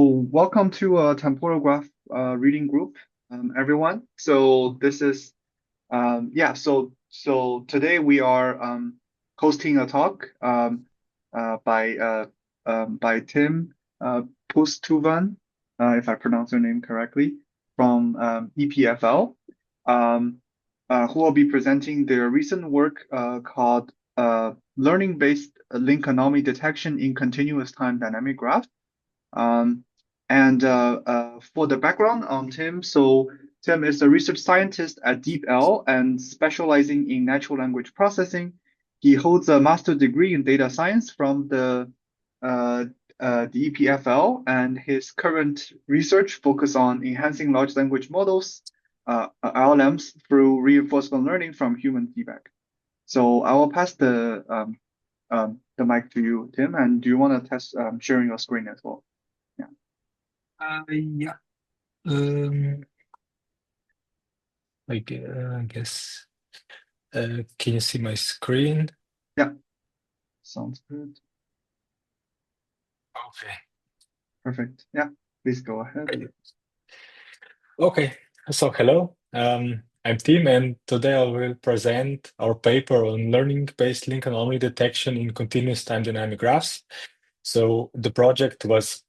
welcome to Temporal Graph reading group, everyone. So this is yeah. So today we are hosting a talk by Tim Poštuvan, if I pronounce your name correctly, from EPFL, um, who will be presenting their recent work called Learning-Based Link Anomaly Detection in Continuous Time Dynamic Graph. Um, and for the background on Tim, so Tim is a research scientist at DeepL and specializing in natural language processing. He holds a master's degree in data science from uh, the EPFL, and his current research focus on enhancing large language models, LLMs, through reinforcement learning from human feedback. So I will pass the mic to you, Tim, and do you want to test sharing your screen as well? Yeah. Yeah. Um, I guess. Can you see my screen? Yeah. Sounds good. Okay. Perfect. Yeah. Please go ahead. Okay. So hello. I'm Tim, and today I will present our paper on learning-based link anomaly detection in continuous time dynamic graphs. So the project was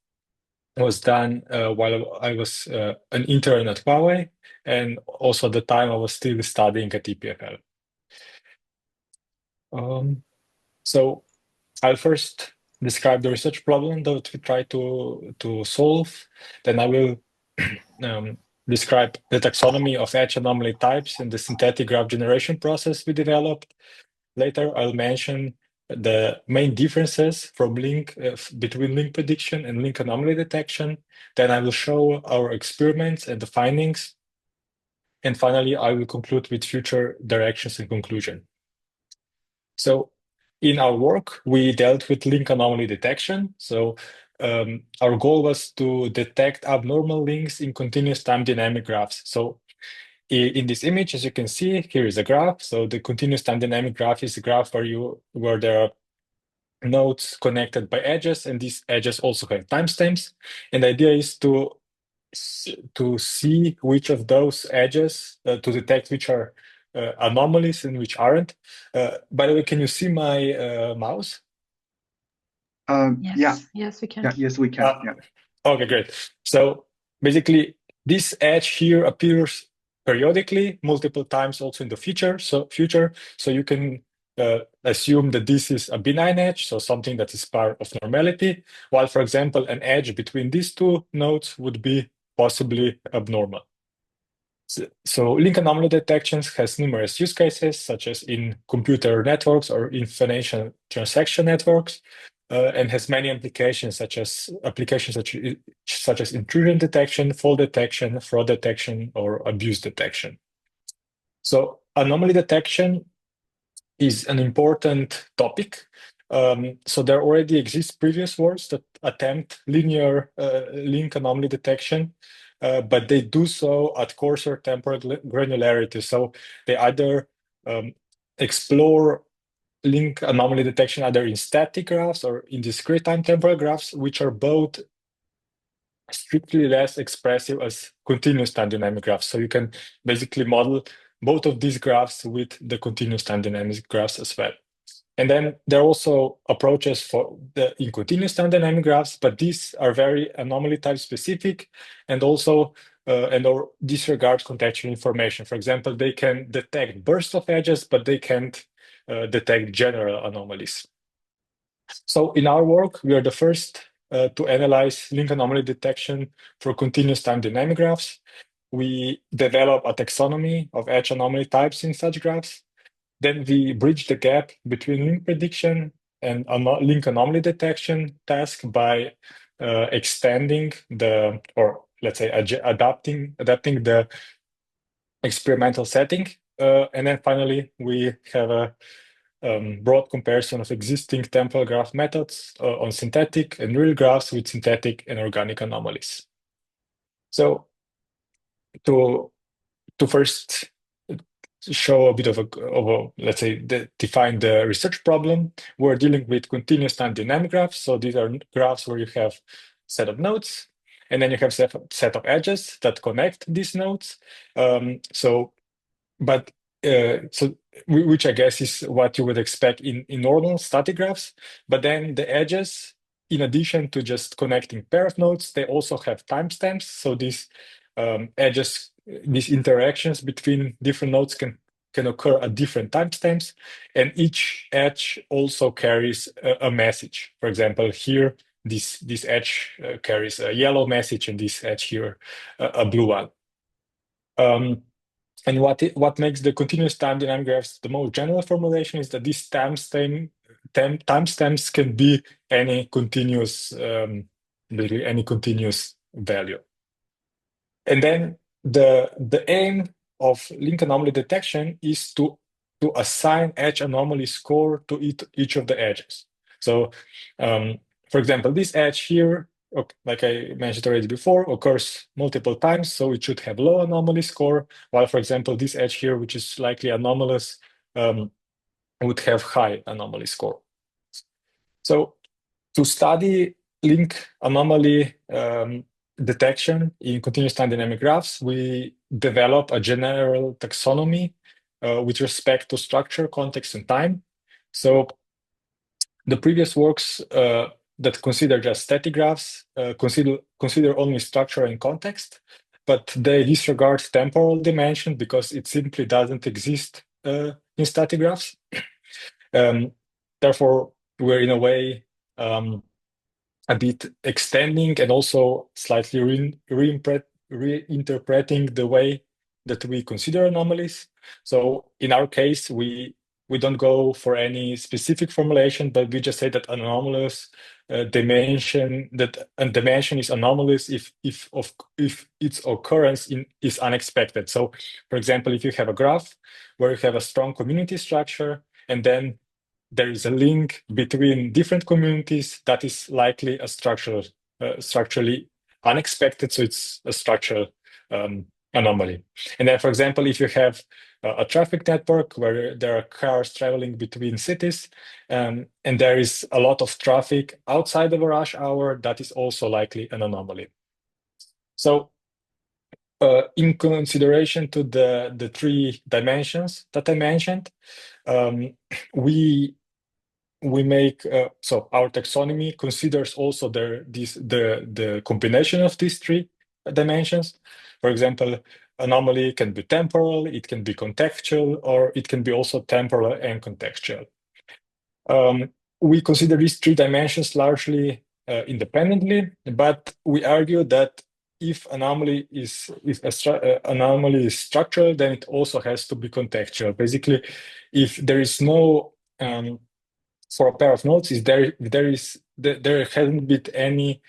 done while I was an intern at Huawei, and also at the time I was still studying at EPFL. So I'll first describe the research problem that we try to solve. Then I will describe the taxonomy of edge anomaly types and the synthetic graph generation process we developed. Later, I'll mention the main differences from between link prediction and link anomaly detection. Then I will show our experiments and the findings. And finally, I will conclude with future directions and conclusion. So in our work, we dealt with link anomaly detection. So our goal was to detect abnormal links in continuous time dynamic graphs. So in this image, as you can see, here is a graph. So the continuous time dynamic graph is a graph where there are nodes connected by edges, and these edges also have timestamps. And the idea is to see which of those edges, to detect which are anomalies and which aren't. By the way, can you see my mouse? Yeah. Yes, we can. Yeah. Yes, we can. Yeah. Okay, great. So basically, this edge here appears periodically, multiple times also in the future. So you can assume that this is a benign edge, so something that is part of normality. While, for example, an edge between these two nodes would be possibly abnormal. So link anomaly detections has numerous use cases, such as in computer networks or in financial transaction networks, and has many applications such as intrusion detection, fault detection, fraud detection, or abuse detection. So anomaly detection is an important topic. So there already exist previous works that attempt linear link anomaly detection, but they do so at coarser temporal granularity. So they either explore link anomaly detection either in static graphs or in discrete time temporal graphs, which are both strictly less expressive as continuous time dynamic graphs. So you can basically model both of these graphs with the continuous time dynamic graphs as well. And then there are also approaches for the in continuous time dynamic graphs, but these are very anomaly type specific and also or disregard contextual information. For example, they can detect bursts of edges, but they can't detect general anomalies. So in our work, we are the first to analyze link anomaly detection for continuous time dynamic graphs. We develop a taxonomy of edge anomaly types in such graphs. Then we bridge the gap between link prediction and link anomaly detection task by extending or let's say adapting the experimental setting. And then finally, we have a broad comparison of existing temporal graph methods on synthetic and real graphs with synthetic and organic anomalies. So to first show a bit of a let's say, define the research problem, we're dealing with continuous time dynamic graphs. So these are graphs where you have set of nodes. and then you have set of edges that connect these nodes. So which I guess is what you would expect in normal static graphs. But then the edges, in addition to just connecting pair of nodes, they also have timestamps. So these edges, these interactions between different nodes can occur at different timestamps, and each edge also carries a message. For example, here this edge carries a yellow message, and this edge here a blue one. And what makes the continuous time dynamic graphs the most general formulation is that these timestamps can be any continuous, literally any continuous value. And then the aim of link anomaly detection is to assign edge anomaly score to each of the edges. So, for example, this edge here, like I mentioned already before, occurs multiple times, so it should have low anomaly score, while, for example, this edge here, which is slightly anomalous, would have high anomaly score. So to study link anomaly detection in continuous time dynamic graphs, we develop a general taxonomy with respect to structure, context, and time. So the previous works that consider just static graphs consider only structure and context, but they disregard temporal dimension because it simply doesn't exist in static graphs. Therefore, we're in a way a bit extending and also slightly reinterpreting the way that we consider anomalies. So in our case, we don't go for any specific formulation, but we just say that anomalous dimension is anomalous if its occurrence is unexpected. So, for example, if you have a graph where you have a strong community structure and then there is a link between different communities, that is likely a structurally unexpected, so it's a structural anomaly. And then, for example, if you have a traffic network where there are cars traveling between cities, and there is a lot of traffic outside of a rush hour, that is also likely an anomaly. So in consideration to the three dimensions that I mentioned, we make so our taxonomy considers also the combination of these three dimensions. For example, anomaly can be temporal, it can be contextual, or it can be also temporal and contextual. We consider these three dimensions largely independently, but we argue that if anomaly is structural, then it also has to be contextual. Basically, if there is no for a pair of nodes, there hasn't been any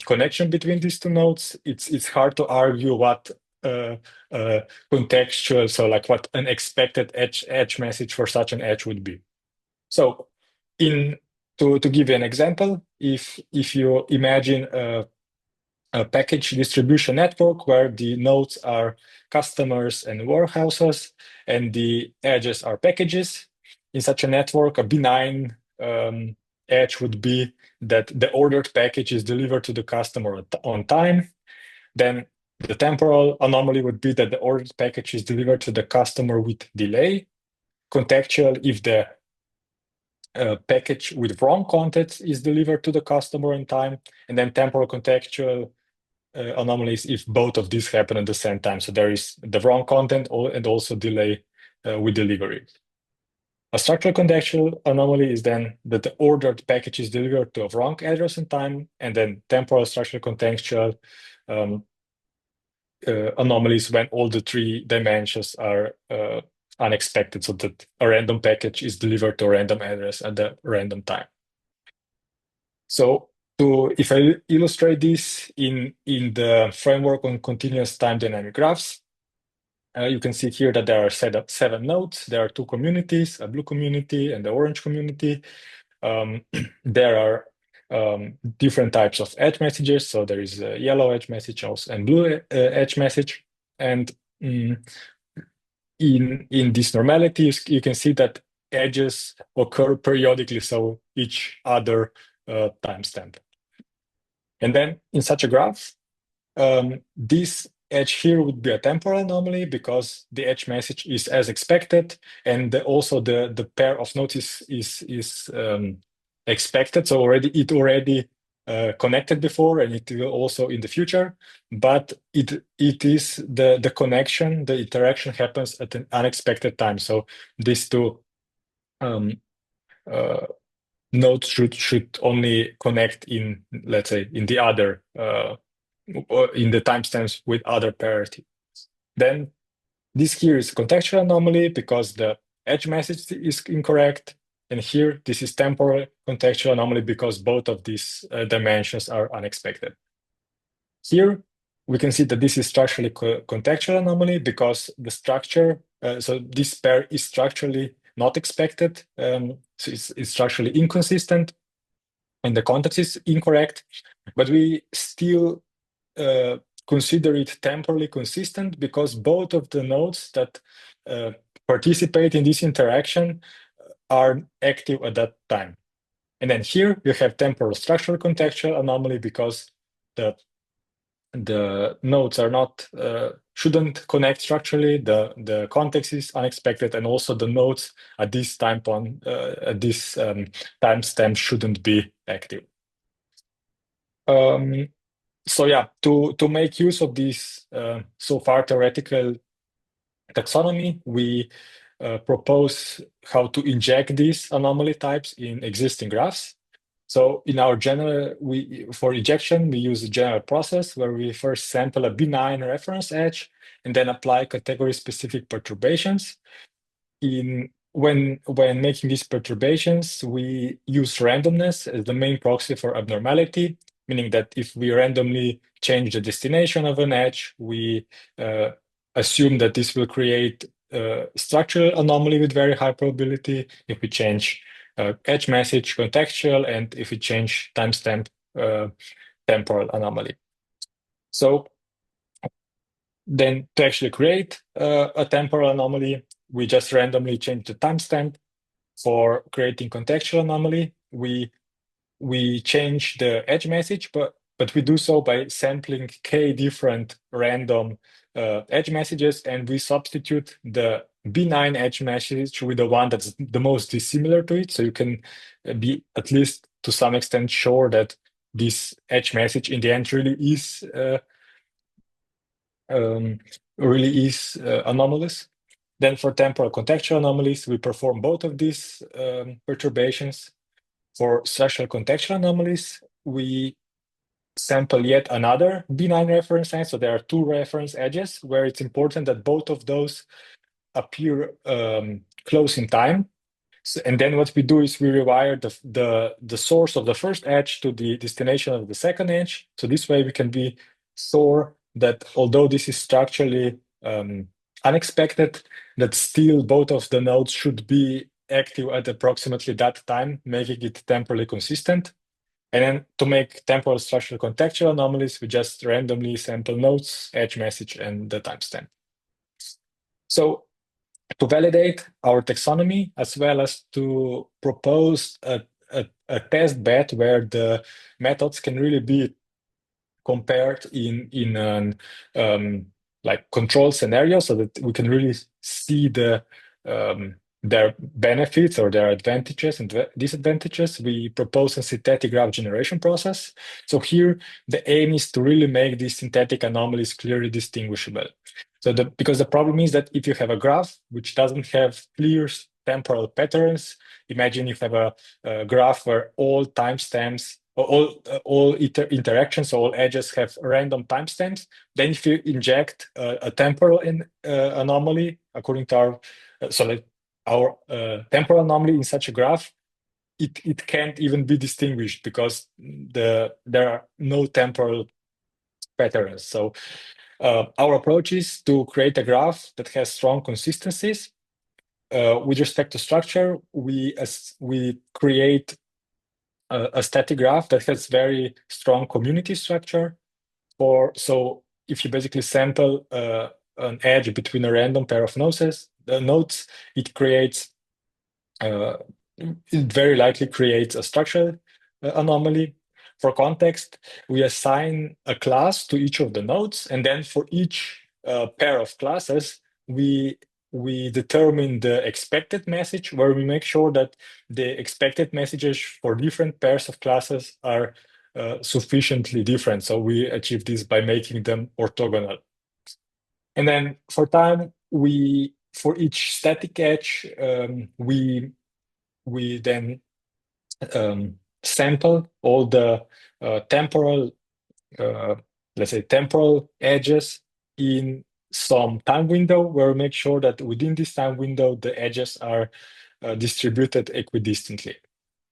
connection between these two nodes. It's hard to argue what contextual, so like what an expected edge message for such an edge would be. So, to give you an example, if you imagine a package distribution network where the nodes are customers and warehouses, and the edges are packages. In such a network, a benign edge would be that the ordered package is delivered to the customer on time. Then the temporal anomaly would be that the ordered package is delivered to the customer with delay. Contextual if the package with wrong content is delivered to the customer on time. And then temporal contextual anomalies if both of these happen at the same time. So there is the wrong content and also delay with delivery. A structural contextual anomaly is then that the ordered package is delivered to a wrong address and time, and then temporal structural contextual anomalies when all the three dimensions are unexpected, so that a random package is delivered to a random address at the random time. So if I illustrate this in the framework on continuous time dynamic graphs, you can see here that there are seven nodes. There are two communities, a blue community and the orange community. There are different types of edge messages. So there is a yellow edge message also and blue edge message. And in this normality, you can see that edges occur periodically, so each other timestamp. And then in such a graph, this edge here would be a temporal anomaly because the edge message is as expected, and also the pair of nodes is expected. So it already connected before, and it will also in the future. But it is the connection, the interaction happens at an unexpected time. So these two um, nodes should only connect in, let's say, in the other or in the timestamps with other parity. Then this here is contextual anomaly because the edge message is incorrect. And here, this is temporal contextual anomaly because both of these dimensions are unexpected. Here, we can see that this is structurally contextual anomaly because the structure, so this pair is structurally not expected. So it's structurally inconsistent and the context is incorrect, but we still consider it temporally consistent because both of the nodes that participate in this interaction are active at that time. And then here you have temporal structural contextual anomaly because the nodes are not shouldn't connect structurally. The context is unexpected, and also the nodes at this timestamp shouldn't be active. So yeah, to make use of this so far theoretical taxonomy, we propose how to inject these anomaly types in existing graphs. So in our general, for injection, we use a general process where we first sample a benign reference edge and then apply category-specific perturbations. When making these perturbations, we use randomness as the main proxy for abnormality, meaning that if we randomly change the destination of an edge, we assume that this will create a structural anomaly with very high probability. If we change edge message, contextual, and if we change timestamp, temporal anomaly. So then to actually create a temporal anomaly, we just randomly change the timestamp. For creating contextual anomaly, we change the edge message, but we do so by sampling k different random edge messages, and we substitute the benign edge message with the one that's the most dissimilar to it. So you can be at least to some extent sure that this edge message in the end really is anomalous. Then for temporal contextual anomalies, we perform both of these perturbations. For structural contextual anomalies, we sample yet another benign reference edge. So there are two reference edges where it's important that both of those appear close in time. So, and then what we do is we rewire the source of the first edge to the destination of the second edge. So this way we can be sure that although this is structurally unexpected, that still both of the nodes should be active at approximately that time, making it temporally consistent. And then to make temporal structural contextual anomalies, we just randomly sample nodes, edge message, and the timestamp. So to validate our taxonomy, as well as to propose a test bed where the methods can really be compared in an like control scenario, so that we can really see their benefits or their advantages and disadvantages. We propose a synthetic graph generation process. So here the aim is to really make these synthetic anomalies clearly distinguishable. So because the problem is that if you have a graph which doesn't have clear temporal patterns, imagine you have a graph where all timestamps, all interactions, all edges have random timestamps. Then if you inject a temporal anomaly according to our temporal anomaly in such a graph, it can't even be distinguished because there are no temporal patterns. So our approach is to create a graph that has strong consistencies. With respect to structure, we create a static graph that has very strong community structure. So if you basically sample an edge between a random pair of nodes, it creates it very likely creates a structural anomaly. for context, we assign a class to each of the nodes, and then for each pair of classes, we determine the expected message, where we make sure that the expected messages for different pairs of classes are sufficiently different. So we achieve this by making them orthogonal. And then for time, for each static edge, we then sample all the temporal, let's say, temporal edges in some time window, where we make sure that within this time window, the edges are distributed equidistantly.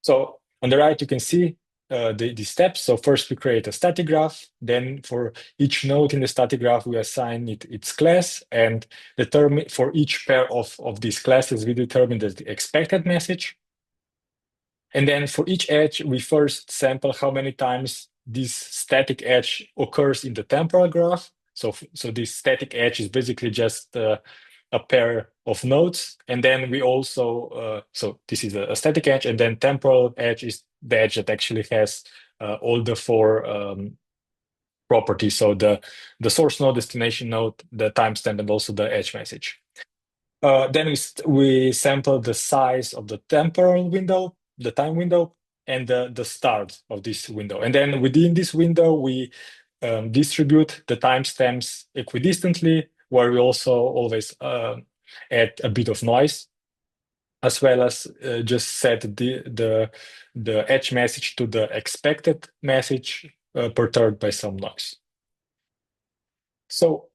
So on the right, you can see the steps. So first we create a static graph. Then for each node in the static graph, we assign it its class, and determine for each pair of these classes, we determine the expected message. And then for each edge, we first sample how many times this static edge occurs in the temporal graph. So this static edge is basically just a pair of nodes. And then we also, so this is a static edge, and then temporal edge is the edge that actually has all the four properties. So the source node, destination node, the timestamp, and also the edge message. Then we sample the size of the temporal window, the time window, and the start of this window. And then within this window, we distribute the timestamps equidistantly, where we also always add a bit of noise, as well as just set the edge message to the expected message perturbed by some noise. So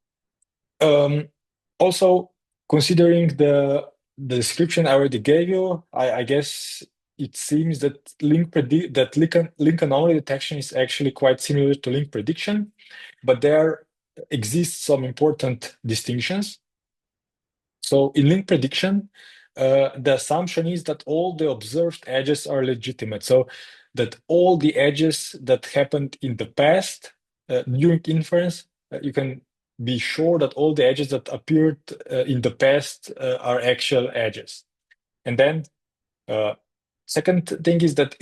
also, considering the description I already gave you, I guess it seems that link anomaly detection is actually quite similar to link prediction, but there exist some important distinctions. So in link prediction, the assumption is that all the observed edges are legitimate. So that all the edges that happened in the past during inference, you can be sure that all the edges that appeared in the past are actual edges. And then second thing is that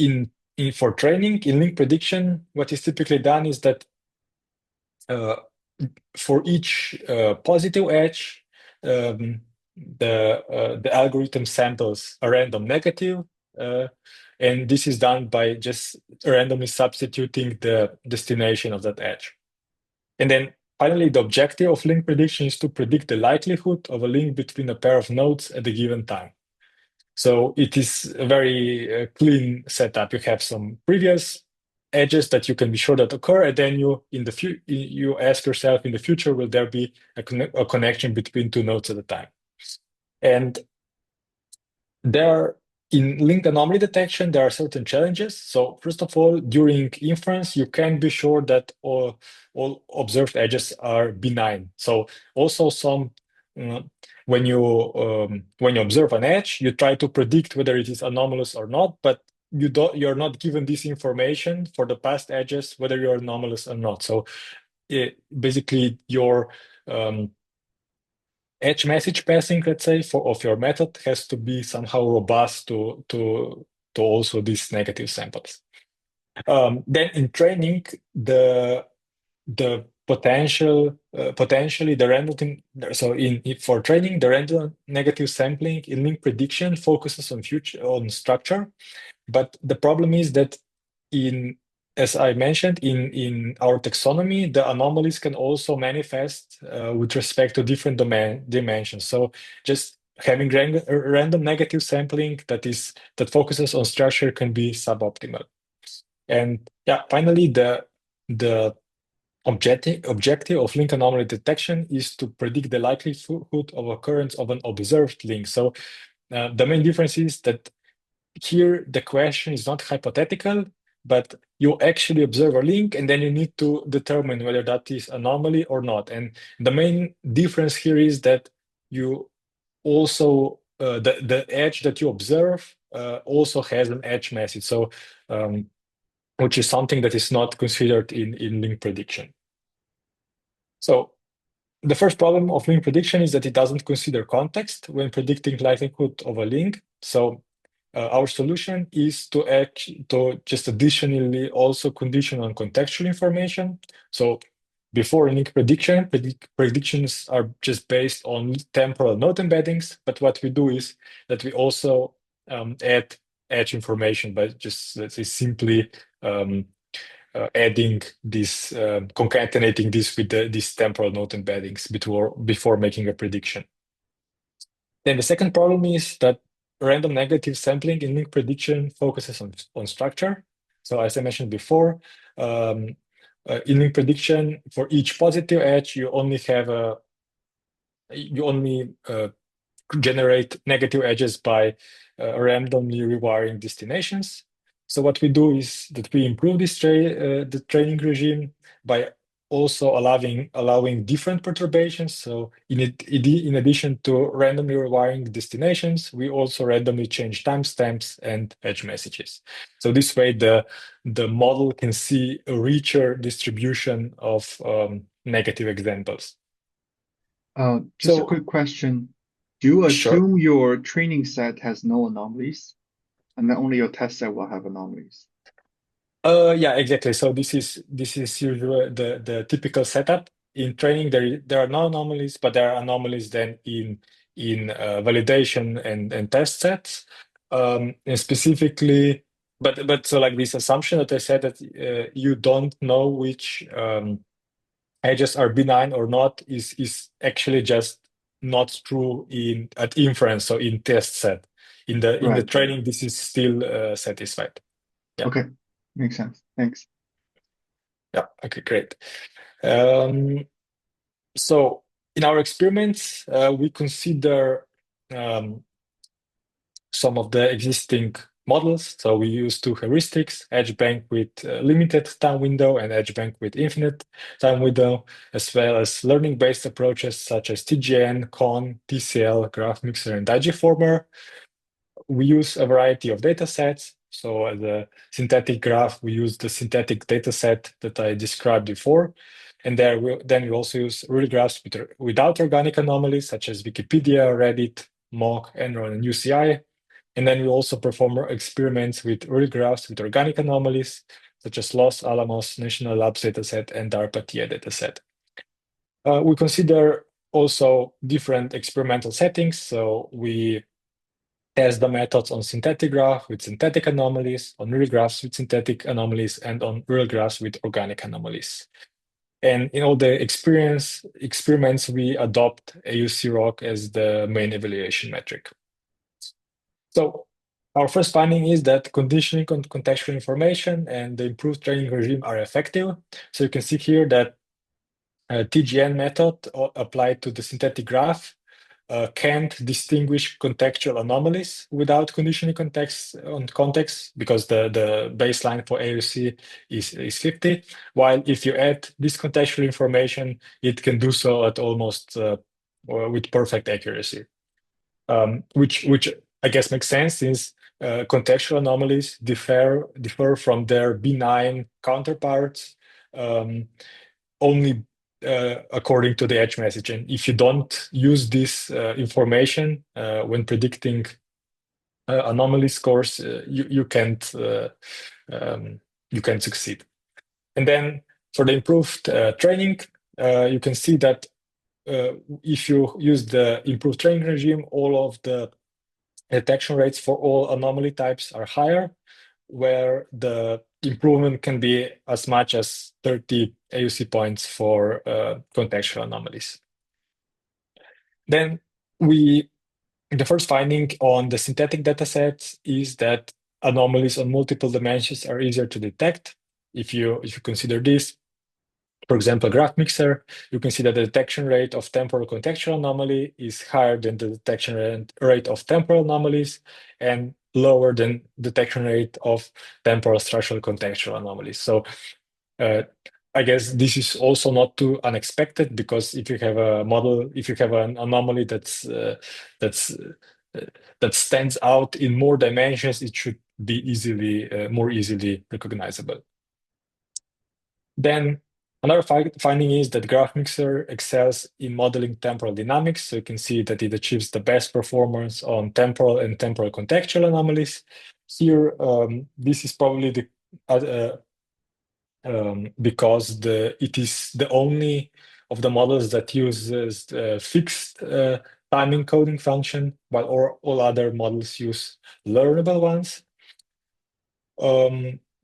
for training, in link prediction, what is typically done is that for each positive edge, the algorithm samples a random negative, and this is done by just randomly substituting the destination of that edge. And then finally, the objective of link prediction is to predict the likelihood of a link between a pair of nodes at a given time. So it is a very clean setup. You have some previous edges that you can be sure that occur, and then you ask yourself in the future, will there be a connection between two nodes at a time? And in link anomaly detection, there are certain challenges. So first of all, during inference, you can be sure that all observed edges are benign. So also when you observe an edge, you try to predict whether it is anomalous or not, but you're not given this information for the past edges, whether you're anomalous or not. So basically your edge message passing, let's say, of your method has to be somehow robust to also these negative samples. Then in training, the potentially the random for training, the random negative sampling in link prediction focuses on structure, but the problem is that as I mentioned, in our taxonomy, the anomalies can also manifest with respect to different dimensions. So just having random negative sampling that focuses on structure can be suboptimal. And yeah, finally, the objective of link anomaly detection is to predict the likelihood of occurrence of an observed link. So the main difference is that here the question is not hypothetical, but you actually observe a link, and then you need to determine whether that is anomaly or not. And the main difference here is that you also the edge that you observe also has an edge message. So which is something that is not considered in link prediction. So the first problem of link prediction is that it doesn't consider context when predicting likelihood of a link. So our solution is to just additionally also condition on contextual information. So before link prediction, predictions are just based on temporal node embeddings. But what we do is that we also add edge information by just, let's say, simply adding this, concatenating this with these temporal node embeddings before making a prediction. Then the second problem is that random negative sampling in link prediction focuses on structure. So as I mentioned before, in link prediction, for each positive edge, you only generate negative edges by randomly rewiring destinations. So what we do is that we improve the training regime by also allowing different perturbations. So in addition to randomly rewiring destinations, we also randomly change timestamps and edge messages. So this way, the model can see a richer distribution of negative examples. Just a So quick question. Do you sure. assume your training set has no anomalies, and then only your test set will have anomalies? Yeah, exactly. So this is usually the typical setup. In training, there are no anomalies, but there are anomalies then in validation and test sets. And specifically, but so like this assumption that I said that you don't know which edges are benign or not is actually just not true at inference, so in test set. In the Right. training, this is still satisfied. Yeah. Okay. Makes sense. Thanks. Yeah. Okay, great. Um, so in our experiments, we consider um, some of the existing models. So we use two heuristics, edge bank with limited time window and edge bank with infinite time window, as well as learning-based approaches such as TGN, CON, TCL, graph mixer, and digiformer. We use a variety of data sets. So as a synthetic graph, we use the synthetic data set that I described before. And then we also use real graphs without organic anomalies, such as Wikipedia, Reddit, Mock, Enron, and UCI. And then we also perform experiments with real graphs with organic anomalies, such as Los Alamos National Labs dataset and DARPA-TIA dataset. We consider also different experimental settings. So we test the methods on synthetic graph with synthetic anomalies, on real graphs with synthetic anomalies, and on real graphs with organic anomalies. And in all the experiments, we adopt AUC-ROC as the main evaluation metric. So our first finding is that conditioning on contextual information and the improved training regime are effective. So you can see here that TGN method applied to the synthetic graph can't distinguish contextual anomalies without conditioning context because the baseline for AUC is 50. While if you add this contextual information, it can do so at almost with perfect accuracy, which I guess makes sense since contextual anomalies differ from their benign counterparts. Only according to the edge message. And if you don't use this information when predicting anomaly scores, you can't succeed. And then for the improved training, you can see that if you use the improved training regime, all of the detection rates for all anomaly types are higher, where the improvement can be as much as 30 AUC points for contextual anomalies. Then the first finding on the synthetic datasets is that anomalies on multiple dimensions are easier to detect. If you consider this, for example, graph mixer, you can see that the detection rate of temporal contextual anomaly is higher than the detection rate of temporal anomalies and lower than detection rate of temporal structural contextual anomalies. So I guess this is also not too unexpected because if you have a model, if you have an anomaly that stands out in more dimensions, it should be more easily recognizable. Then Another finding is that GraphMixer excels in modeling temporal dynamics. So you can see that it achieves the best performance on temporal and temporal contextual anomalies. Here, this is probably the because it is the only of the models that uses fixed time encoding function, while all other models use learnable ones.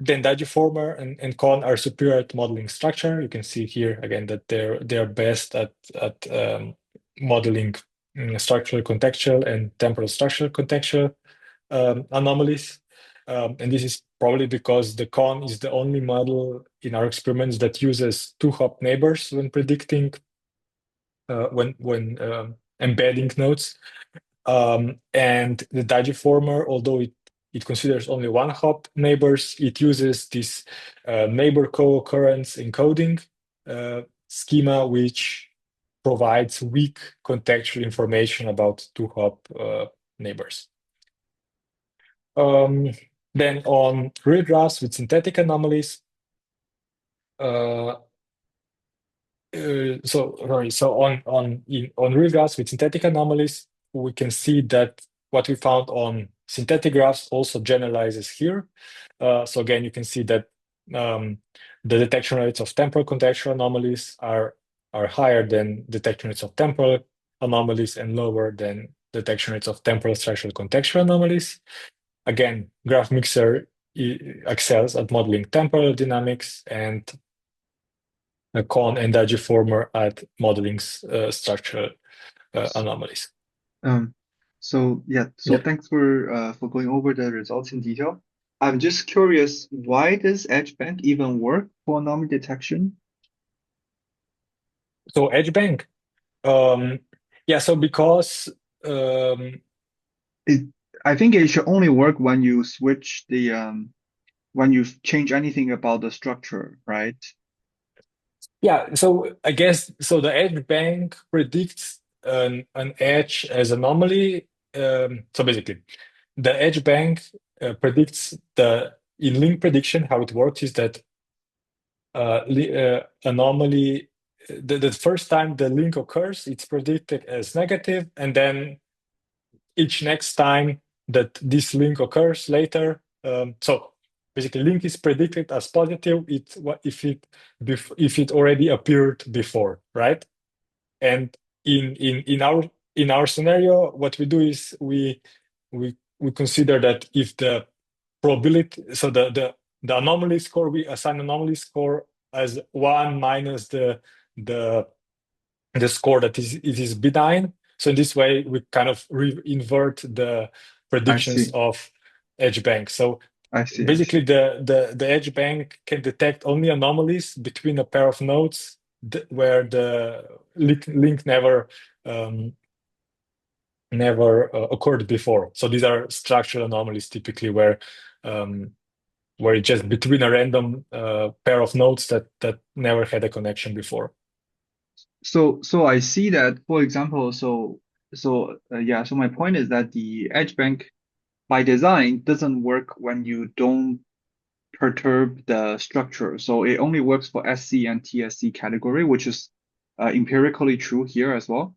Then Digiformer and Con are superior at modeling structure. You can see here again that they're best at modeling structural contextual and temporal structural contextual anomalies. And this is probably because the Con is the only model in our experiments that uses two-hop neighbors when predicting when embedding nodes. And the digiformer, although it considers only one hop neighbors, it uses this neighbor co-occurrence encoding schema, which provides weak contextual information about two-hop neighbors. Then on real graphs with synthetic anomalies, uh, so on real graphs with synthetic anomalies, we can see that what we found on synthetic graphs also generalizes here. So again, you can see that the detection rates of temporal contextual anomalies are higher than detection rates of temporal anomalies and lower than detection rates of temporal structural contextual anomalies. Again, GraphMixer excels at modeling temporal dynamics, and Con and Digiformer at modeling structural anomalies. Um, so Yeah. thanks for going over the results in detail. I'm just curious, why does EdgeBank even work for anomaly detection? So EdgeBank, yeah. So because um, It, I think it should only work when you switch the when you change anything about the structure, right? yeah, so I guess so. The EdgeBank predicts an edge as anomaly. So basically, the EdgeBank predicts the in link prediction. How it works is that anomaly. The first time the link occurs, it's predicted as negative, and then each next time that this link occurs later. So basically, link is predicted as positive. If it already appeared before, right? And in our scenario, what we do is we consider that if the probability, so the anomaly score, we assign anomaly score as one minus the the score that it is benign. So in this way, we kind of invert the I predictions see. of edge bank. So I see. I basically, see. the edge bank can detect only anomalies between a pair of nodes where the link um, never occurred before. So these are structural anomalies typically um, where it's just between a random pair of nodes that never had a connection before. So I see that, for example, yeah, so my point is that the edge bank by design doesn't work when you don't perturb the structure. So it only works for SC and TSC category, which is empirically true here as well.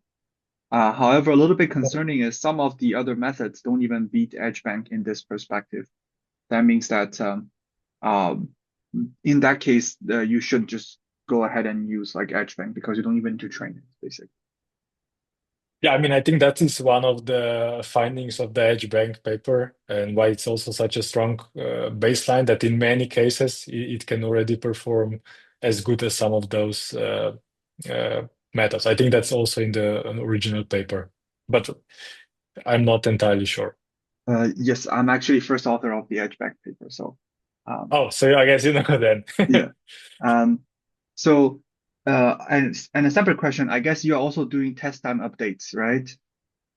However, a little bit concerning is some of the other methods don't even beat edge bank in this perspective. That means that um, in that case, you should just go ahead and use like edge bank because you don't even need to train it, basically. Yeah, I mean, I think that is one of the findings of the Edge Bank paper and why it's also such a strong baseline that in many cases it can already perform as good as some of those uh, methods. I think that's also in the original paper, but I'm not entirely sure. Yes, I'm actually first author of the edge bank paper, so um, Oh, so I guess you know then. yeah. Um, so and a separate question, I guess you're also doing test time updates, right?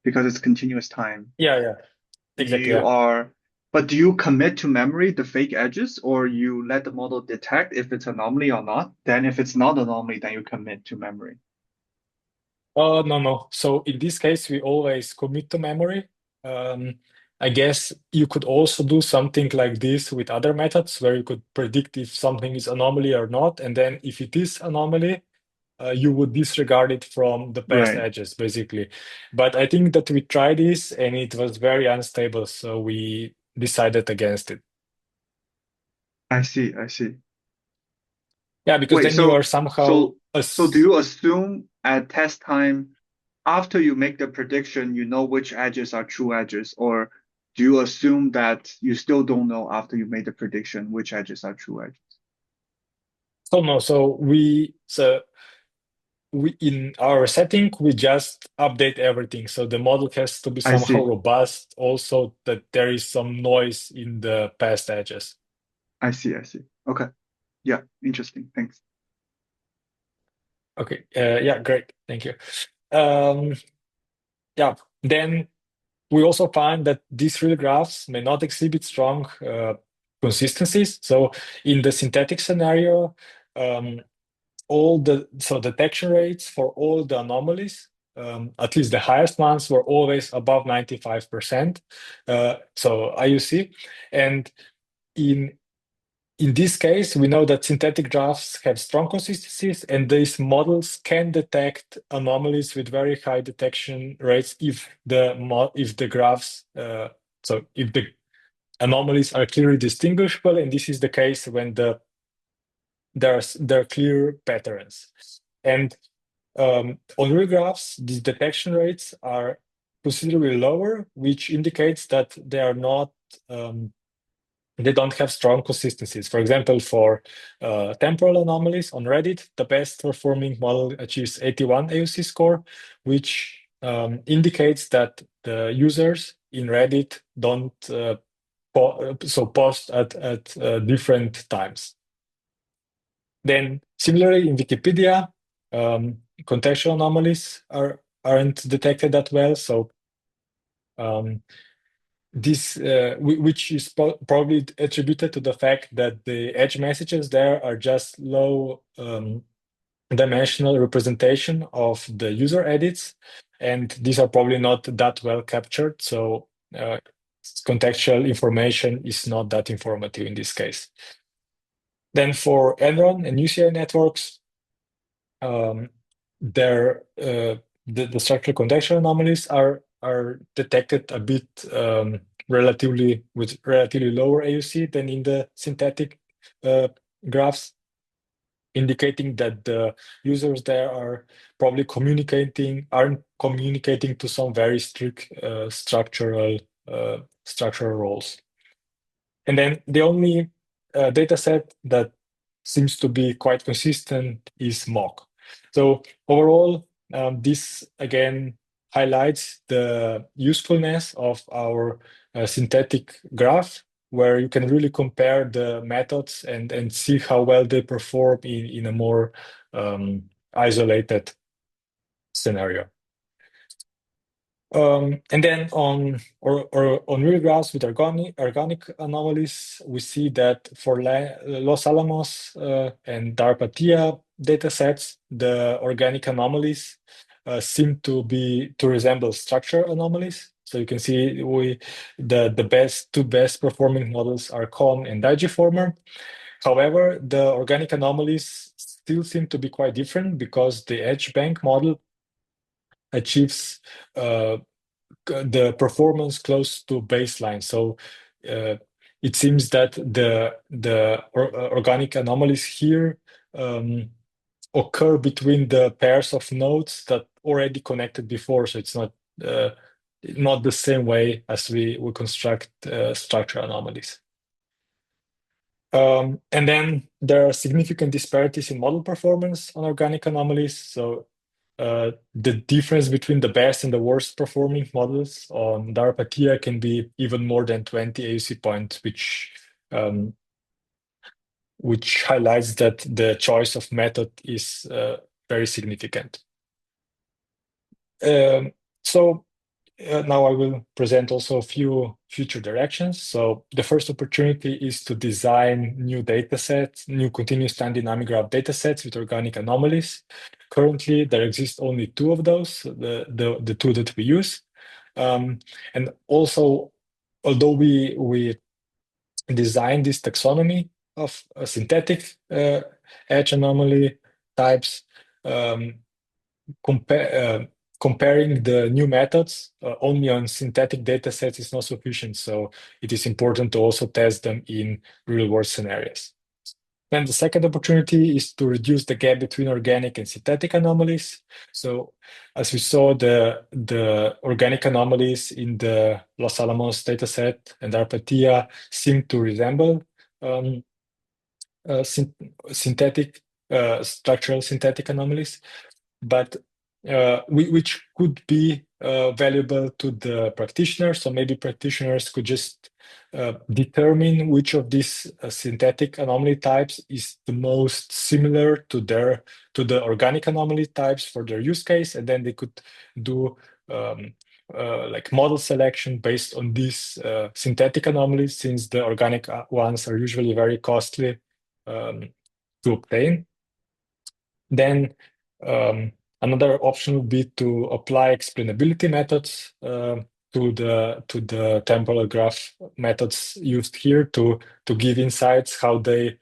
Because it's continuous time. Yeah, yeah, exactly. You Yeah. are, but do you commit to memory the fake edges, or you let the model detect if it's anomaly or not? Then if it's not anomaly, then you commit to memory. No, no. So in this case, we always commit to memory. Um, I guess you could also do something like this with other methods where you could predict if something is anomaly or not. And then if it is anomaly, you would disregard it from the past Right. edges, basically. But I think that we tried this and it was very unstable, so we decided against it. I see. I see. Yeah, because Wait, then you are so somehow so so do you assume at test time after you make the prediction, you know which edges are true edges, or do you assume that you still don't know after you made the prediction which edges are true edges? so no, so we in our setting we just update everything. So the model has to be I somehow see. robust, also that there is some noise in the past edges. I see. I see. Okay. Yeah, interesting. Thanks. Okay, yeah, great, thank you. Um, yeah, then we also find that these real graphs may not exhibit strong consistencies. So in the synthetic scenario, um, so detection rates for all the anomalies, at least the highest ones, were always above 95%. So IUC, and in in this case, we know that synthetic graphs have strong consistencies, and these models can detect anomalies with very high detection rates if the graphs so if the anomalies are clearly distinguishable, and this is the case when there are clear patterns. And on real graphs, these detection rates are considerably lower, which indicates that um, they don't have strong consistencies. For example, for temporal anomalies on Reddit, the best performing model achieves 81 AUC score, which indicates that the users in Reddit don't post at different times. Then, similarly, in Wikipedia, contextual anomalies aren't detected that well. So um, this which is probably attributed to the fact that the edge messages there are just low dimensional representation of the user edits, and these are probably not that well captured. So contextual information is not that informative in this case. Then for Enron and UCI networks, um, the structural contextual anomalies are detected a bit with relatively lower AUC than in the synthetic uh, graphs, indicating that the users there aren't communicating to some very strict structural roles. And then the only data set that seems to be quite consistent is mock. So overall, this again highlights the usefulness of our synthetic graph, where you can really compare the methods and see how well they perform in a more isolated scenario. And then on real graphs with organic anomalies, we see that for Los Alamos and Darpatia datasets, the organic anomalies seem to resemble structure anomalies. So you can see the two best performing models are Con and Digiformer. However, the organic anomalies still seem to be quite different because the edge bank model achieves the performance close to baseline. So uh, it seems that the organic anomalies here occur between the pairs of nodes that already connected before. So it's uh, not the same way as we construct structural anomalies. And then there are significant disparities in model performance on organic anomalies. So the difference between the best and the worst performing models on Dharmapatia can be even more than 20 AUC points, um, which highlights that the choice of method is very significant. Um, so now I will present also a few future directions. So the first opportunity is to design new data sets, new continuous time dynamic graph data sets with organic anomalies. Currently, there exist only two of those, the two that we use. And also although we designed this taxonomy of synthetic edge anomaly types, um, compare, comparing the new methods only on synthetic data sets is not sufficient. So it is important to also test them in real-world scenarios. Then the second opportunity is to reduce the gap between organic and synthetic anomalies. So as we saw, the organic anomalies in the Los Alamos dataset and ARPA-TIA seem to resemble um, syn synthetic structural synthetic anomalies, but which could be valuable to the practitioner. So maybe practitioners could just determine which of these synthetic anomaly types is the most similar to the organic anomaly types for their use case, and then they could do um, like model selection based on these synthetic anomalies, since the organic ones are usually very costly um, to obtain. Then another option would be to apply explainability methods to the temporal graph methods used here to give insights how they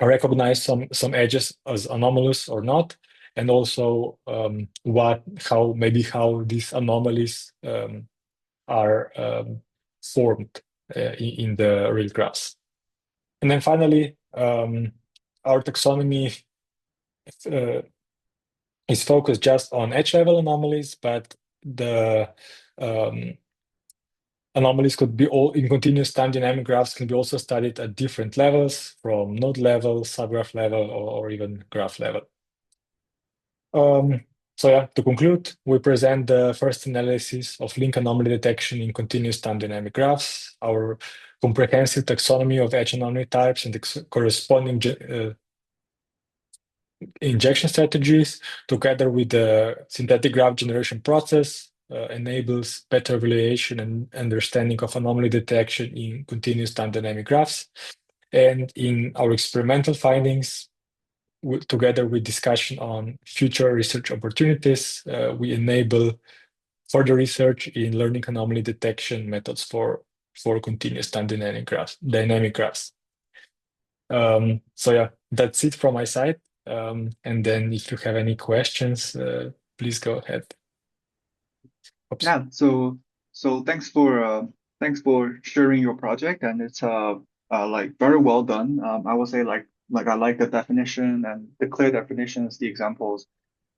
recognize some edges as anomalous or not, and also how these anomalies are formed in the real graphs. And then finally, our taxonomy uh, is focused just on edge level anomalies, but the um, anomalies could be all in continuous time dynamic graphs can be also studied at different levels, from node level, subgraph level, or even graph level. So yeah, to conclude, we present the first analysis of link anomaly detection in continuous time dynamic graphs, our comprehensive taxonomy of edge anomaly types and the corresponding injection strategies, together with the synthetic graph generation process, enables better evaluation and understanding of anomaly detection in continuous time dynamic graphs. And in our experimental findings, together with discussion on future research opportunities, we enable further research in learning anomaly detection methods for continuous time dynamic graphs. So yeah, that's it from my side. And then if you have any questions, please go ahead. Oops. Yeah, so thanks for sharing your project, and it's like very well done. I would say like I like the definition and the clear definitions, the examples,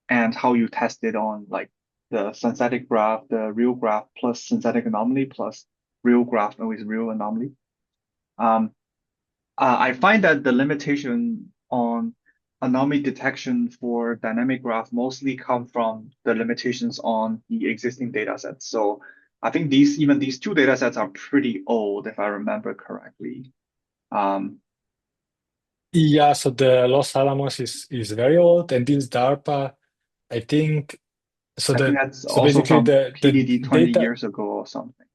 and how you test it on like the synthetic graph, the real graph plus synthetic anomaly plus real graph with real anomaly. Um, I find that the limitation on anomaly detection for dynamic graph mostly come from the limitations on the existing data sets. So I think these two data sets are pretty old, if I remember correctly. Um, Yeah, so the Los Alamos is very old, and this DARPA, I think I think that's so also basically from the PDD 20 data. years ago or something.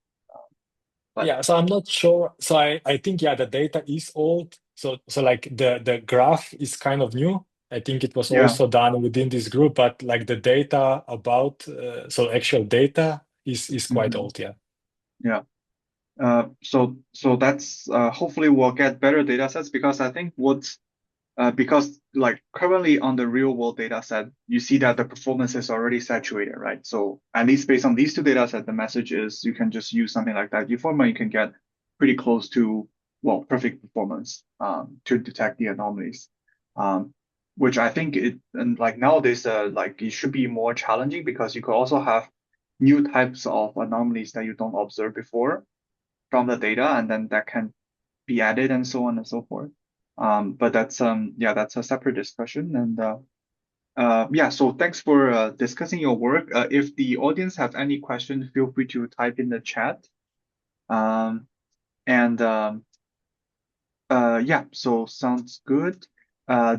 But Yeah, so I'm not sure. So I think yeah, the data is old. So like the graph is kind of new. I think it was yeah, also done within this group, but like the data about so actual data is quite mhm, old. Yeah. yeah. So that's hopefully we'll get better data sets because I think because like currently on the real world data set, you see that the performance is already saturated, right? So at least based on these two data set, the message is you can just use something like that deformer, you can get pretty close to, well, perfect performance to detect the anomalies. Um, which I think and like nowadays, like it should be more challenging because you could also have new types of anomalies that you don't observe before from the data, and then that can be added and so on and so forth. But that's yeah, that's a separate discussion. And yeah, so thanks for discussing your work. If the audience have any questions, feel free to type in the chat. Um, and yeah, so sounds good. Uh,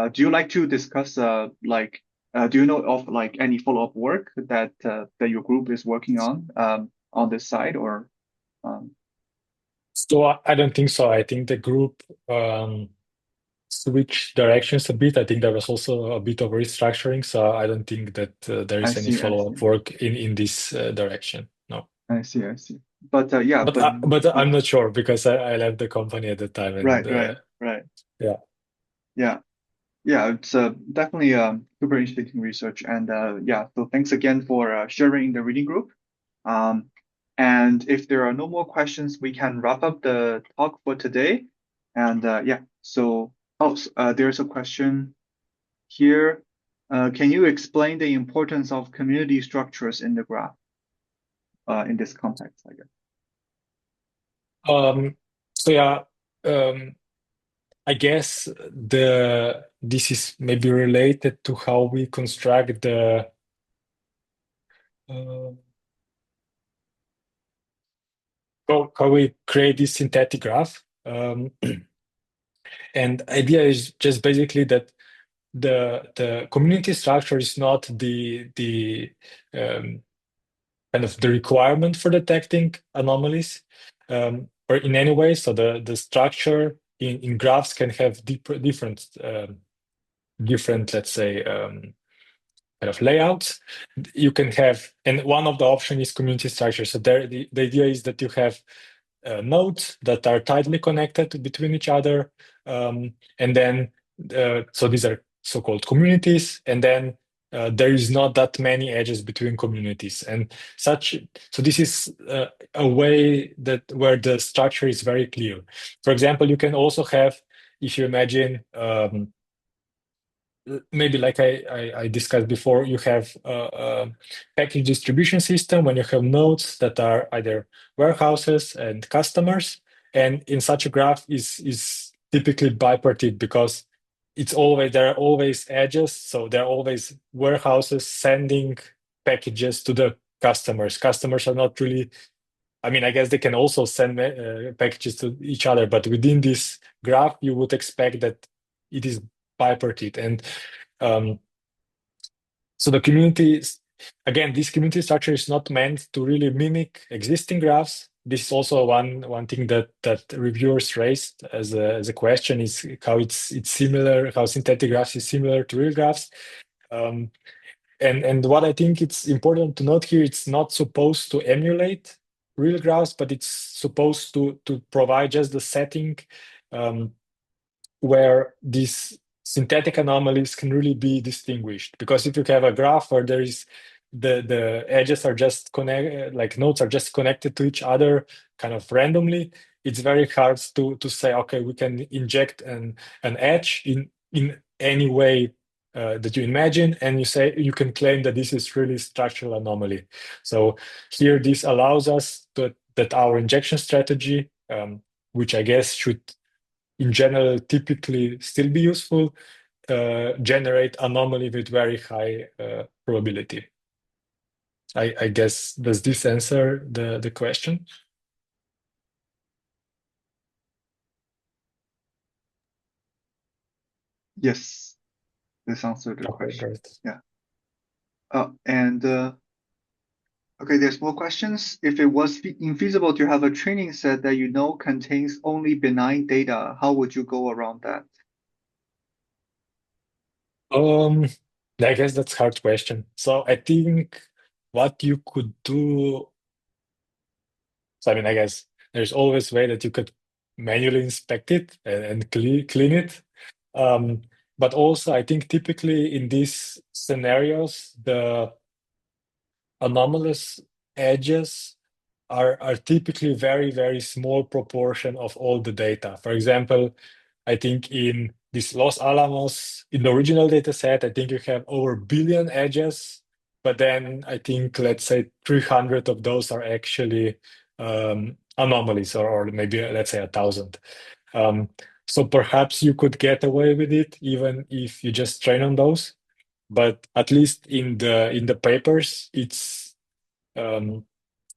do you like to discuss like do you know of like any follow-up work that your group is working on this side or um, So I don't think so. I think the group switched directions a bit. I think there was also a bit of restructuring. So I don't think that there I is any see, I see. follow-up work in this direction. No. I see, I see. But yeah, But but I'm not sure because I left the company at the time, and right, right, right. yeah. Yeah. Yeah, it's definitely super interesting research. And yeah, so thanks again for sharing in the reading group. Um, and if there are no more questions, we can wrap up the talk for today. And yeah, so there's a question here. Can you explain the importance of community structures in the graph in this context, I guess? Um, so yeah, um, I guess the this is maybe related to how we construct the uh, how we create this synthetic graph. And idea is just basically that the community structure is not the um, kind of the requirement for detecting anomalies or in any way. So the structure in graphs can have different, let's say, kind of layouts. You can have, and one of the options is community structure. So there, the idea is that you have nodes that are tightly connected between each other, and then so these are so-called communities, and then there is not that many edges between communities, and such. So this is a way that where the structure is very clear. For example, you can also have, if you imagine. Maybe like I discussed before, you have a package distribution system when you have nodes that are either warehouses and customers, and in such a graph is typically bipartite because there are always edges, so there are always warehouses sending packages to the customers. Customers are not really. I mean, I guess they can also send packages to each other, but within this graph, you would expect that it is bipartite. And um, so the community, again, this community structure is not meant to really mimic existing graphs. This is also one thing that reviewers raised as a question is how it's similar, how synthetic graphs is similar to real graphs. Um, and what I think it's important to note here, it's not supposed to emulate real graphs, but it's supposed to provide just the setting um, where these synthetic anomalies can really be distinguished. Because if you have a graph where there is the edges are just like nodes are just connected to each other kind of randomly, it's very hard to say, okay, we can inject an edge in any way that you imagine, and you can claim that this is really structural anomaly. So here, this allows us that our injection strategy, which I guess should in general typically still be useful, generate anomaly with very high probability. I guess, does this answer the question? Yes, this answered the Okay, question. great. Yeah. And okay, there's more questions. If it was infeasible to have a training set that you know contains only benign data, how would you go around that? Um, I guess that's a hard question. So I think what you could do, so I mean, I guess there's always a way that you could manually inspect it and clean it. Um, but also, I think typically in these scenarios, the anomalous edges are typically very, very small proportion of all the data. For example, I think in this Los Alamos, in the original data set, I think you have over a billion edges, but then I think, let's say 300 of those are actually anomalies, or maybe let's say 1,000. Um, so perhaps you could get away with it even if you just train on those. But at least in the papers, it's um,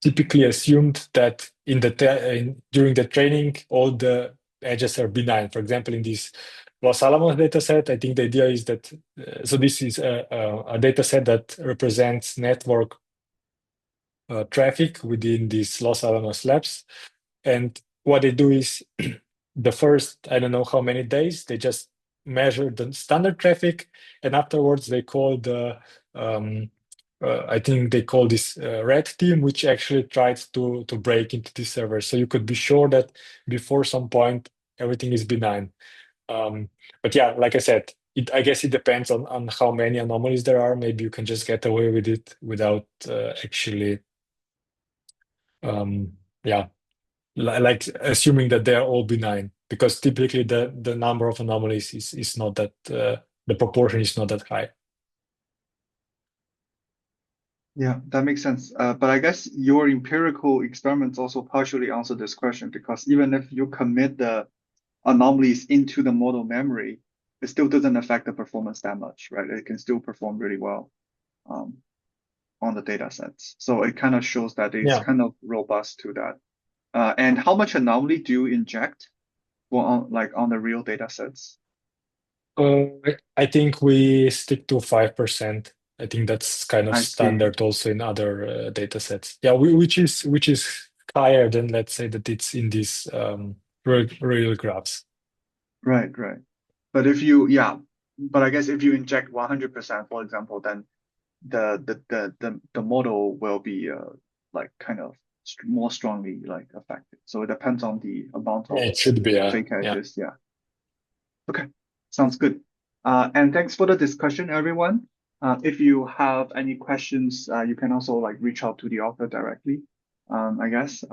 typically assumed that during the training, all the edges are benign. For example, in this Los Alamos dataset, I think the idea is that so this is a dataset that represents network traffic within these Los Alamos labs, and what they do is the first, I don't know how many days, they just measure the standard traffic, and afterwards they call the um, I think they call this red team, which actually tried to break into this server. So you could be sure that before some point everything is benign. But yeah, like I said, I guess it depends on how many anomalies there are. Maybe you can just get away with it without actually, yeah, like assuming that they are all benign, because typically the number of anomalies is not that the proportion is not that high. Yeah, that makes sense. But I guess your empirical experiments also partially answer this question because even if you commit the anomalies into the model memory, it still doesn't affect the performance that much, right? It can still perform really well um, on the data sets. So it kind of shows that it's Yeah. kind of robust to that. And how much anomaly do you inject like on the real data sets? Uh, I think we stick to 5%. I think that's kind of I see. standard also in other data sets. Yeah, which is higher than, let's say, that it's in these real graphs. Right, right. But if you, yeah, but I guess if you inject 100%, for example, then the model will be like kind of more strongly like affected. So it depends on the amount Yeah, of it should be. fake Yeah. edges. Yeah. Okay. Sounds good. And thanks for the discussion, everyone. If you have any questions, you can also like reach out to the author directly, I guess.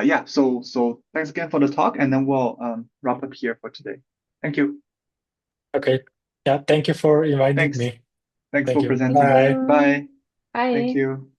Yeah, so thanks again for the talk, and then we'll wrap up here for today. Thank you. Okay. Yeah. Thank you for inviting Thanks. me. Thanks Thank for you. Thank presenting. Bye. you. Bye. Thank Bye. you.